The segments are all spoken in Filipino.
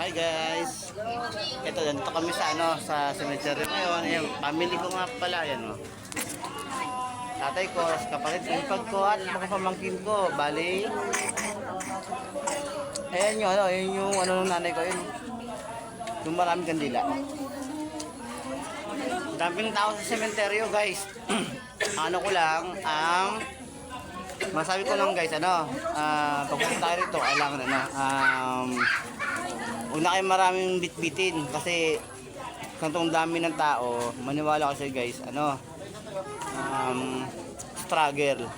Hi guys. Ito dito kami sa sa cemetery ngayon. Yung family ko nga pala yan, oh. Tatay ko, kapatid ko, ko at mga pamangkin ko. Bali. Ayan yung yun yung ng nanay ko yun. Yung maraming kandila. Daming tao sa cemetery, guys. Ano ko lang ang masabi ko lang, guys, pagpunta tayo rito, kailangan huwag na kayo maraming bitbitin kasi kantong dami ng tao, maniwala kasi, guys, struggle.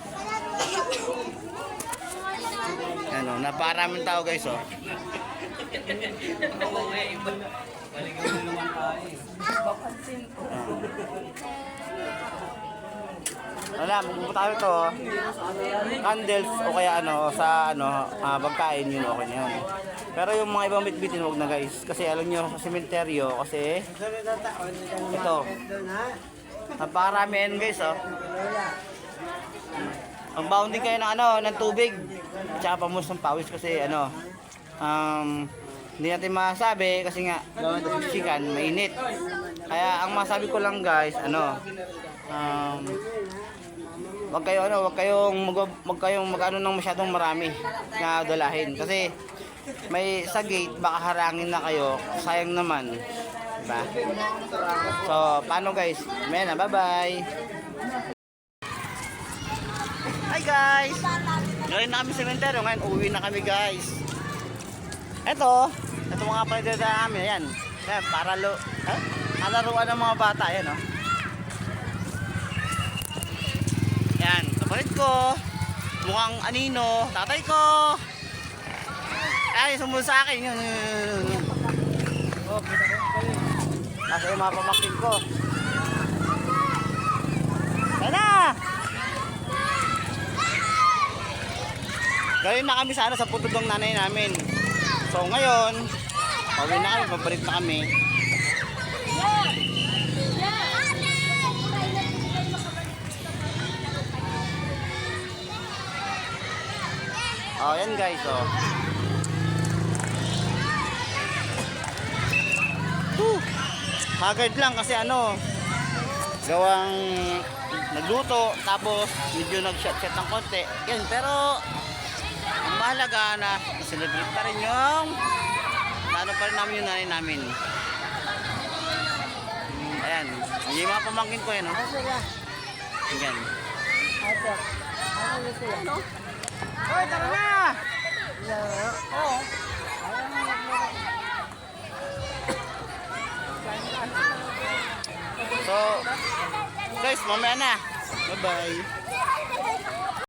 Napakaraming tao, guys, oh. Wala, magpupunta tayo ito, candles o kaya sa pagkain yun, okay na yun. Pero yung mga ibang bitbitin, huwag na, guys, kasi alam nyo sa sementeryo, kasi ito napakarami yan, guys, oh. Ang bounding kayo ng tubig tsaka pamus ng pawis kasi hindi natin masabi kasi nga sikan, mainit. Kaya ang masabi ko lang, guys, wag kayong mag-ano ng masyadong marami na dalahin kasi may sa gate baka harangin na kayo, sayang naman, diba? So paano, guys? Bye bye. Hi guys, ngayon na kami sa sementeryo. Ngayon uwi na kami, guys. Ito mga pwede namin, ayan para laruan ng mga bata, ayan, oh. Yan, kapatid ko, mukhang anino, tatay ko. Ay, sumunod sa akin yun. Nasa yung mga pamangkin ko. Sana! Galing na kami sa putod ng nanay namin. So ngayon, pauwi na kami, pabalik na kami. Oh, yan, guys, oh. Haggard lang kasi gawang nagluto tapos medyo nag-shot ng konti. Yan, pero ang mahalaga na celebrate pa rin yung pa rin namin yung nanay namin. Ayan, yung mga pamangkin ko yan, oh. Ayan. Ano? Hoy, tara na! Oo. So, guys, mamaya na. Bye-bye.